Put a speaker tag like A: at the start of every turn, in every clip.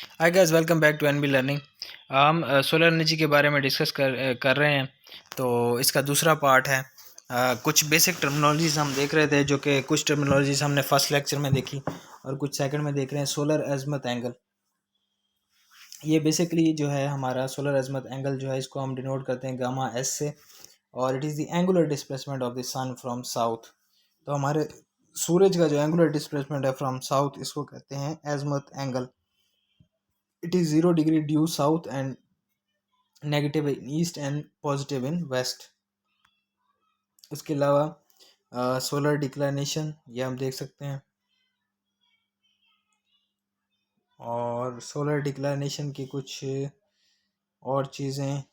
A: Hi guys, welcome back to NB learning. हम solar energy के बारे में डिस्कस कर रहे हैं। तो इसका दूसरा पार्ट है। कुछ बेसिक टर्मिनोलॉजीज हम देख रहे थे, जो कि कुछ टर्मिनोलॉजीज हमने फर्स्ट लेक्चर में देखी और कुछ सेकंड में देख रहे हैं। सोलर एजमत एंगल, ये बेसिकली जो है हमारा सोलर एजमत एंगल जो है, इसको हम डिनोट करते हैं गामा एस से, और it is the angular displacement of the sun from south. तो हमारे सूरज का जो एंगुलर डिस्प्लेसमेंट है फ्रॉम साउथ, इसको कहते हैं azimuth angle. It is 0 degree due south and negative in east and positive in west. उसके अलावा सोलर डिक्लाइनेशन, ये हम देख सकते हैं। और सोलर डिक्लाइनेशन की कुछ और चीज़ें,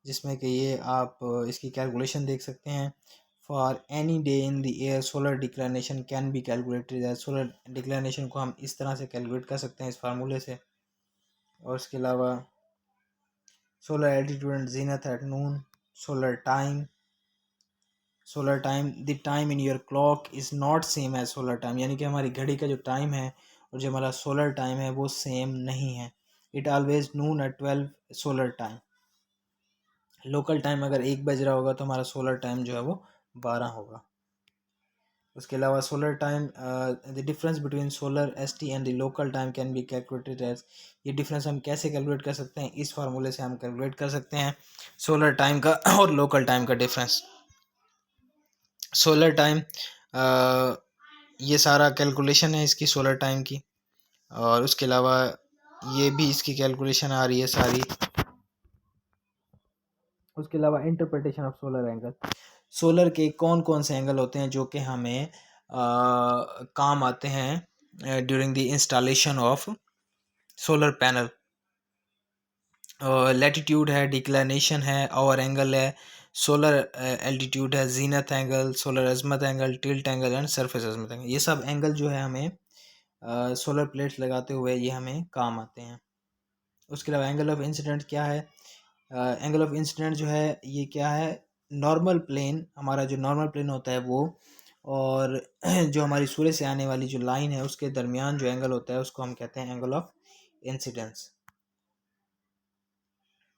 A: जिसमें कि ये आप इसकी कैलकुलेशन देख सकते हैं। For any day in the year solar declination can be calculated as. Solar declination को हम इस तरह से कैलकुलेट कर सकते हैं, इस फार्मूले से। और इसके अलावा solar altitude and zenith at noon, solar time, the time in your clock is not same as solar time, यानी कि हमारी घड़ी का जो टाइम है और जो हमारा सोलर टाइम है वो सेम नहीं है। It always noon at 12 solar time. Local time अगर 1 बज रहा होगा तो हमारा सोलर टाइम जो है वो 12 होगा। उसके अलावा solar time, the difference between solar S T and the local time can be calculated as. ये डिफरेंस हम कैसे कैलकुलेट कर सकते हैं? इस फार्मूले से हम कैलकुलेट कर सकते हैं सोलर टाइम का और लोकल टाइम का डिफरेंस। सोलर टाइम, ये सारा कैलकुलेशन है इसकी सोलर टाइम की, और उसके अलावा ये भी इसकी कैलकुलेशन आ रही है सारी। उसके अलावा interpretation of solar angle, solar के कौन कौन से एंगल होते हैं जो कि हमें काम आते हैं during the installation of solar panel. Latitude है, डिक्लाइनेशन है, आवर एंगल है, सोलर एल्टीट्यूड है, zenith angle, solar azimuth angle, tilt angle and surface azimuth angle. ये सब एंगल जो है हमें सोलर प्लेट्स लगाते हुए ये हमें काम आते हैं। उसके अलावा एंगल ऑफ इंसिडेंट क्या है? एंगल ऑफ इंसिडेंट जो है ये क्या है? नॉर्मल प्लेन, हमारा जो नॉर्मल प्लेन होता है वो, और जो हमारी सूर्य से आने वाली जो लाइन है उसके दरमियान जो एंगल होता है उसको हम कहते हैं angle of incidence.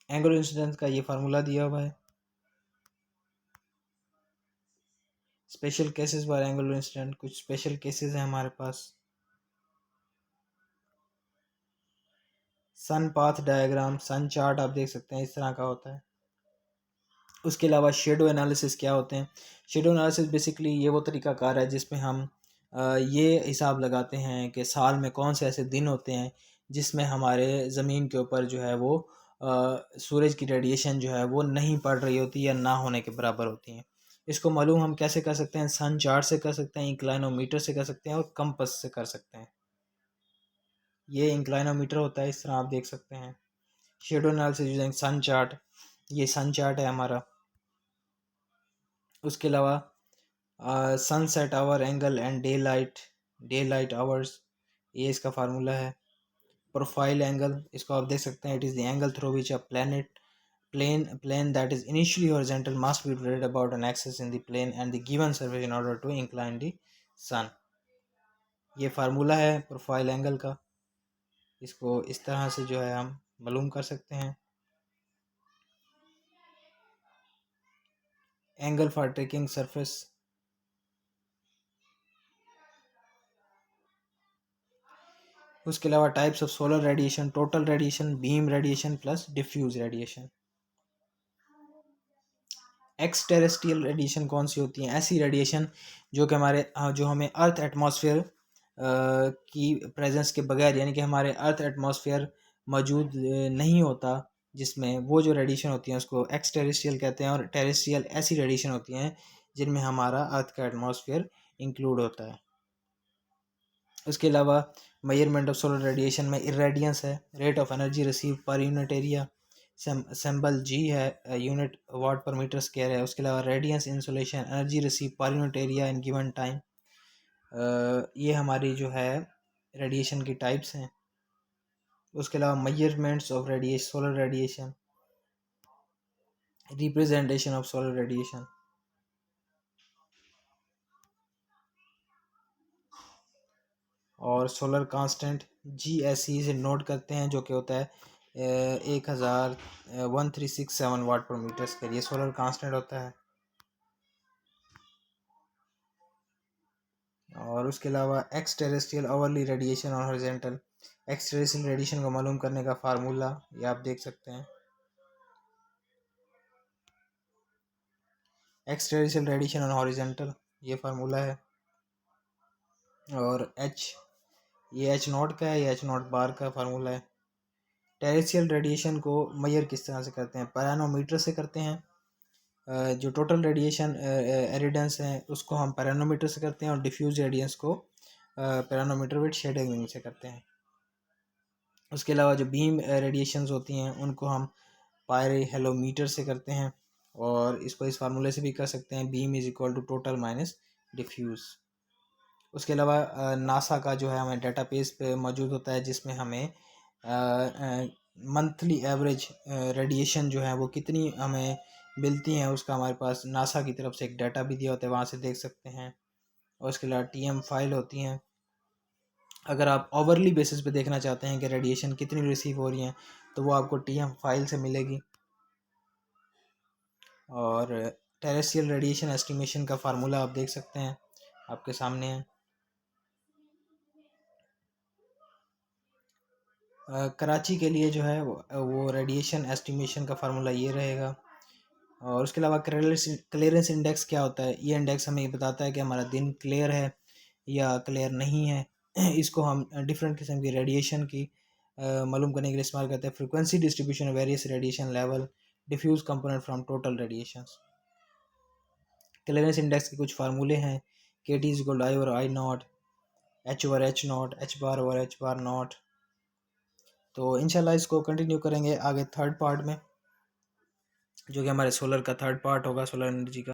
A: Angle of incidence का ये फार्मूला दिया हुआ है। Special cases for angle of incident, कुछ स्पेशल केसेस हैं हमारे पास। सन पाथ डायग्राम, सन चार्ट आप देख सकते हैं, इस तरह का होता है। उसके अलावा शेडो एनालिसिस क्या होते हैं? शेडो एनालिसिस बेसिकली ये वो तरीकाकार है जिसमें हम ये हिसाब लगाते हैं कि साल में कौन से ऐसे दिन होते हैं जिसमें हमारे ज़मीन के ऊपर जो है वो सूरज की रेडिएशन जो है वो नहीं पड़ रही होती या ना होने के बराबर होती हैं। इसको मालूम हम कैसे कर सकते हैं? सन चार्ट से कर सकते हैं, इंक्लाइनोमीटर से कर सकते हैं, और कंपस से कर सकते हैं। ये इंक्लाइनोमीटर होता है, इस तरह आप देख सकते हैं। शेडो एनालिसिस यूजिंग सन चार्ट, ये सन चार्ट है हमारा। उसके अलावा sunset hour angle and day light hours, ये इसका फार्मूला है। प्रोफाइल एंगल, इसको आप देख सकते हैं, it is the angle through which a plane that is initially horizontal must be rotated about an axis in the plane and the given surface in order to incline the sun। ये formula है profile angle का, इसको इस तरह से जो है हम मालूम कर सकते हैं। एंगल फॉर ट्रेकिंग सरफेस, उसके अलावा types of solar radiation, total radiation, beam radiation plus diffuse radiation. Extraterrestrial radiation कौन सी होती हैं? ऐसी रेडिएशन जो कि हमारे जो हमें अर्थ एटमॉस्फेयर की प्रेजेंस के बगैर, यानी कि हमारे अर्थ एटमॉस्फेयर मौजूद नहीं होता, जिसमें वो जो रेडिएशन होती हैं उसको एक्स टेरेस्ट्रियल कहते हैं। और टेरेस्ट्रियल ऐसी रेडिएशन होती हैं जिनमें हमारा अर्थ का एटमॉस्फेयर इंक्लूड होता है। उसके अलावा मेजरमेंट ऑफ सोलर रेडिएशन में इरेडियंस है, rate of energy receive per unit area, symbol G है, unit watt per metre square है। उसके अलावा radiance insolation, energy receive per unit area in given time. ये हमारी जो है रेडिएशन की टाइप्स हैं। उसके अलावा measurements of radiation, solar radiation, representation of solar radiation. और सोलर कांस्टेंट GSE से नोट करते हैं, जो कि होता है 1367 वाट पर मीटर स्क्वायर, ये सोलर कांस्टेंट होता है। और उसके अलावा एक्स टेरेस्ट्रियल ओवरली रेडिएशन और हॉरिजॉन्टल, एक्स टेरेस्ट्रियल रेडिएशन को मालूम करने का फार्मूला ये आप देख सकते हैं। एक्स टेरेस्ट्रियल रेडिएशन और हॉरिजॉन्टल ये फार्मूला है। और ये एच नॉट का है, ये एच नॉट बार का फार्मूला है। टेरेस्ट्रियल रेडिएशन को मेजर किस तरह से करते हैं? पैरानोमीटर से करते हैं। जो टोटल रेडिएशन एरिडेंस है उसको हम पैरानोमीटर से करते हैं, और डिफ्यूज रेडियंस को पैरानोमीटर विद शेडिंग से करते हैं। उसके अलावा जो बीम रेडिएशंस होती हैं उनको हम पायरे हेलोमीटर से करते हैं, और इसको इस फार्मूले से भी कर सकते हैं, beam is equal to total minus diffuse. उसके अलावा नासा का जो है हमें डेटाबेस पे मौजूद होता है, जिसमें हमें मंथली एवरेज रेडिएशन जो है वो कितनी हमें मिलती हैं, उसका हमारे पास नासा की तरफ से एक डाटा भी दिया होता है, वहाँ से देख सकते हैं। और उसके अलावा TM फाइल होती हैं। अगर आप ओवरली बेसिस पे देखना चाहते हैं कि रेडिएशन कितनी रिसीव हो रही हैं, तो वो आपको TM फाइल से मिलेगी। और टेरेस्ट्रियल रेडिएशन एस्टिमेशन का फार्मूला आप देख सकते हैं, आपके सामने है। कराची के लिए जो है वो रेडिएशन एस्टिमेशन का फार्मूला ये रहेगा। और उसके अलावा क्लियरेंस इंडेक्स क्या होता है? ये इंडेक्स हमें बताता है कि हमारा दिन क्लियर है या क्लियर नहीं है। इसको हम डिफरेंट किस्म की रेडिएशन की मालूम करने के लिए इस्तेमाल करते हैं। Frequency distribution of various radiation level, diffuse component from total radiation. Clearance index के कुछ फार्मूले हैं, KT is equal to I over I naught, H over H naught, H bar over H bar naught. तो इंशाल्लाह इसको continue करेंगे आगे third part में, जो कि हमारे सोलर का थर्ड पार्ट होगा, सोलर एनर्जी का।